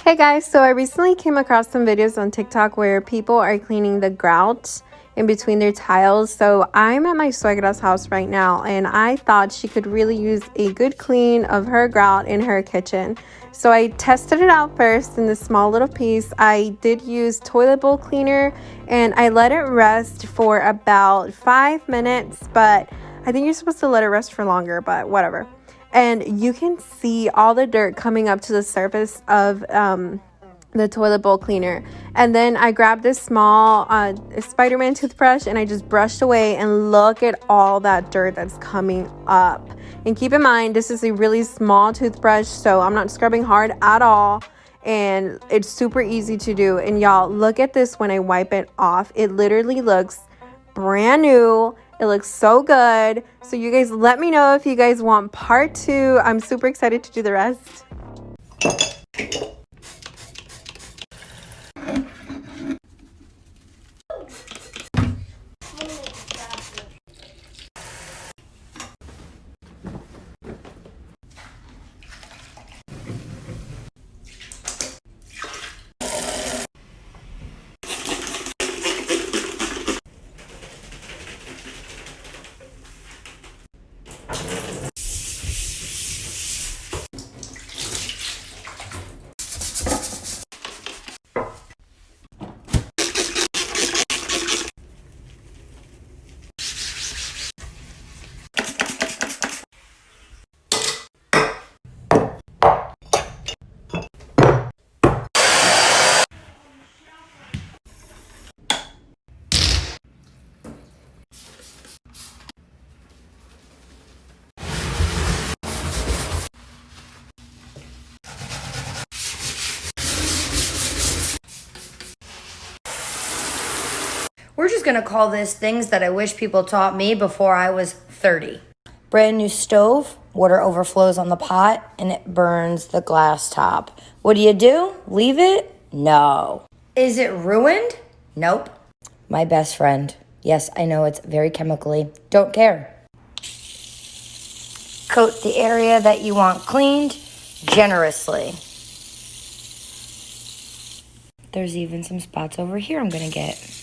Hey guys, so I recently came across some videos on TikTok where people are cleaning the grout in between their tiles. So I'm at my suegra's house right now and I thought she could really use a good clean of her grout in her kitchen. So I tested it out first in this small little piece. I did use toilet bowl cleaner and I let it rest for about 5 minutes, but I think you're supposed to let it rest for longer, but whatever. And you can see all the dirt coming up to the surface of the toilet bowl cleaner. And then I grabbed this small Spider-Man toothbrush and I just brushed away, and look at all that dirt that's coming up. And keep in mind, this is a really small toothbrush, so I'm not scrubbing hard at all. And it's super easy to do. And y'all, look at this when I wipe it off. It literally looks brand new. It looks so good. So you guys let me know if you guys want part 2. I'm super excited to do the rest. We're just gonna call this things that I wish people taught me before I was 30. Brand new stove, water overflows on the pot, and it burns the glass top. What do? Leave it? No. Is it ruined? Nope. My best friend. Yes, I know it's very chemically. Don't care. Coat the area that you want cleaned generously. There's even some spots over here I'm gonna get.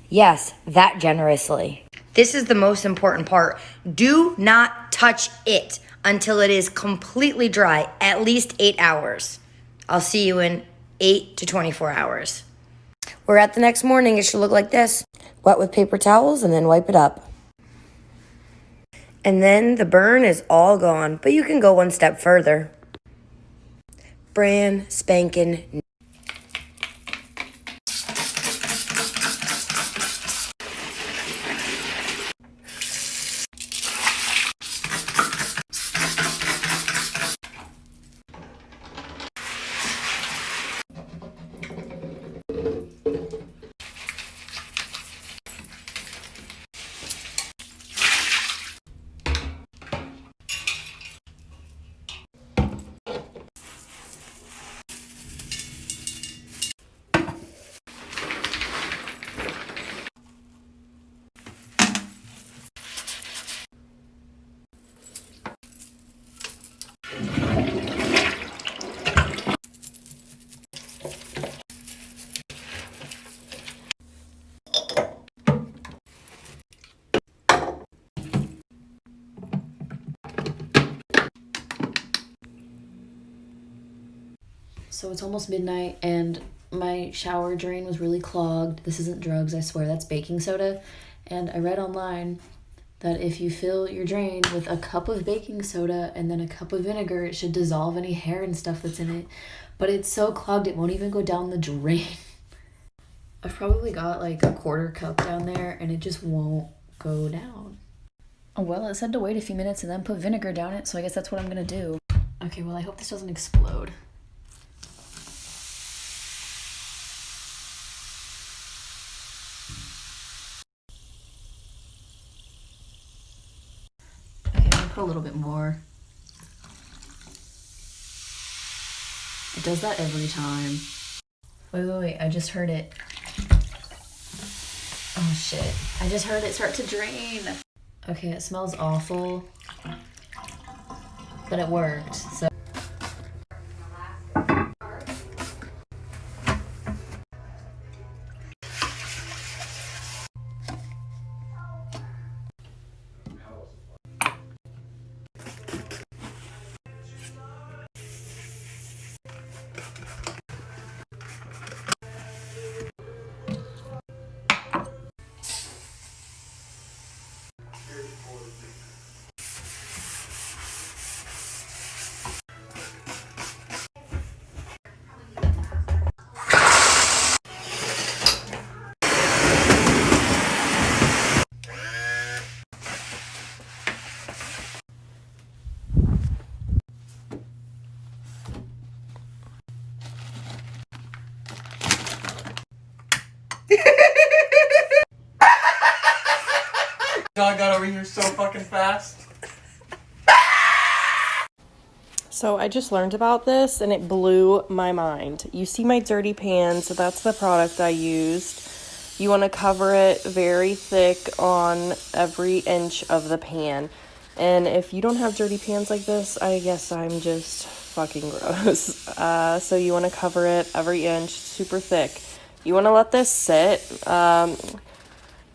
Yes, that generously. This is the most important part. Do not touch it until it is completely dry, at least 8 hours. I'll see you in 8 to 24 hours. We're at the next morning. It should look like this. Wet with paper towels and then wipe it up. And then the burn is all gone, but you can go one step further. Brand spanking new. So it's almost midnight and my shower drain was really clogged. This isn't drugs, I swear, that's baking soda. And I read online that if you fill your drain with a cup of baking soda and then a cup of vinegar, it should dissolve any hair and stuff that's in it. But it's so clogged it won't even go down the drain. I've probably got like a quarter cup down there and it just won't go down. Oh, well, it said to wait a few minutes and then put vinegar down it, so I guess that's what I'm gonna do. Okay, well, I hope this doesn't explode. A little bit more. It does that every time. Wait, I just heard it. Oh shit, I just heard it start to drain. Okay, it smells awful. but it worked. So. Dog got over here so fucking fast. So I just learned about this and it blew my mind. You see my dirty pan, so that's the product I used. You want to cover it very thick on every inch of the pan. And if you don't have dirty pans like this, I guess I'm just fucking gross. So you want to cover it every inch, super thick. You want to let this sit.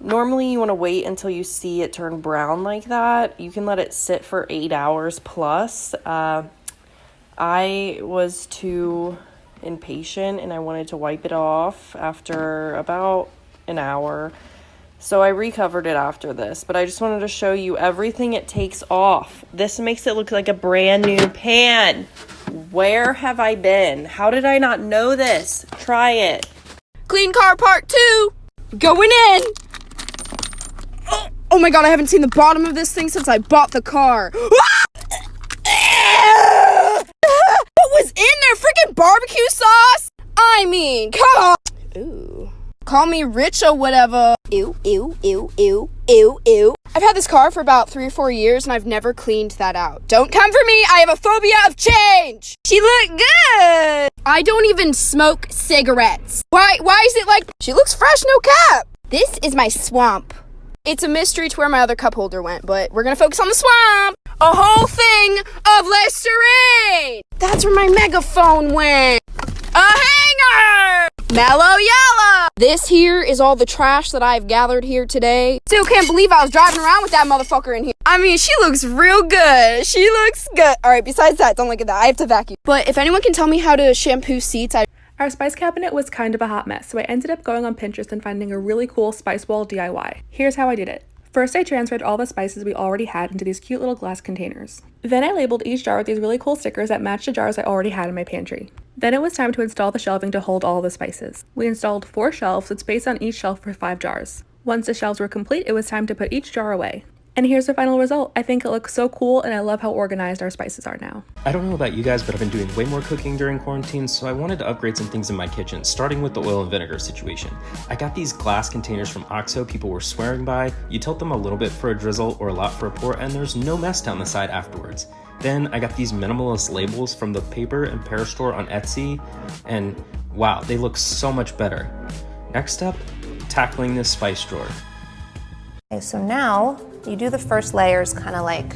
Normally you want to wait until you see it turn brown like that. You can let it sit for 8 hours plus. I was too impatient and I wanted to wipe it off after about an hour. So I recovered it after this, but I just wanted to show you everything it takes off. This makes it look like a brand new pan. Where have I been? How did I not know this? Try it. Clean car part 2. Going in. Oh my god, I haven't seen the bottom of this thing since I bought the car. What was in there? Freaking barbecue sauce? I mean, come on. Ooh. Call me rich or whatever. Ew, ew, ew, ew, ew, ew. I've had this car for about 3 or 4 years and I've never cleaned that out. Don't come for me. I have a phobia of change. She looked good. I don't even smoke cigarettes. Why is it like, she looks fresh, no cap. This is my swamp. It's a mystery to where my other cup holder went, but we're gonna focus on the swamp. A whole thing of Listerine. That's where my megaphone went. A hanger. Mellow yellow. This here is all the trash that I've gathered here today. Still can't believe I was driving around with that motherfucker in here. I mean, she looks real good. She looks good. All right, besides that, don't look at that. I have to vacuum. But if anyone can tell me how to shampoo seats, Our spice cabinet was kind of a hot mess, so I ended up going on Pinterest and finding a really cool spice wall DIY. Here's how I did it. First, I transferred all the spices we already had into these cute little glass containers. Then I labeled each jar with these really cool stickers that matched the jars I already had in my pantry. Then it was time to install the shelving to hold all the spices. We installed 4 shelves with space on each shelf for 5 jars. Once the shelves were complete, it was time to put each jar away. And here's the final result. I think it looks so cool and I love how organized our spices are now. I don't know about you guys, but I've been doing way more cooking during quarantine, so I wanted to upgrade some things in my kitchen, starting with the oil and vinegar situation. I got these glass containers from OXO people were swearing by. You tilt them a little bit for a drizzle or a lot for a pour, and there's no mess down the side afterwards. Then I got these minimalist labels from the paper and pear store on Etsy, and wow, they look so much better. Next up, tackling this spice drawer. Okay, so now you do the first layers kind of like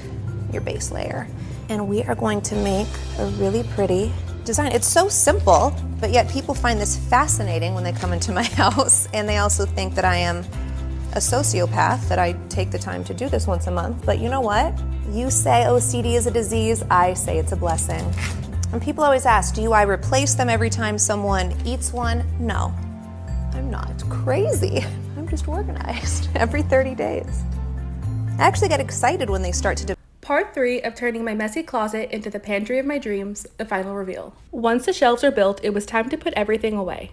your base layer. And we are going to make a really pretty design. It's so simple, but yet people find this fascinating when they come into my house. And they also think that I am a sociopath, that I take the time to do this once a month. But you know what? You say OCD is a disease, I say it's a blessing. And people always ask, do I replace them every time someone eats one? No, I'm not crazy. I'm just organized every 30 days. I actually get excited when they start to Part 3 of turning my messy closet into the pantry of my dreams, the final reveal. Once the shelves were built, it was time to put everything away.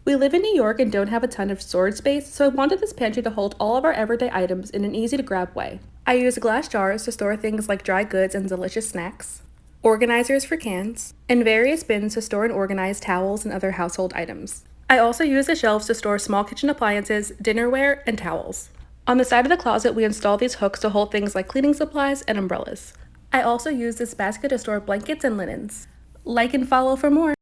We live in New York and don't have a ton of storage space, so I wanted this pantry to hold all of our everyday items in an easy to grab way. I used glass jars to store things like dry goods and delicious snacks, organizers for cans, and various bins to store and organize towels and other household items. I also used the shelves to store small kitchen appliances, dinnerware, and towels. On the side of the closet, we installed these hooks to hold things like cleaning supplies and umbrellas. I also used this basket to store blankets and linens. Like and follow for more.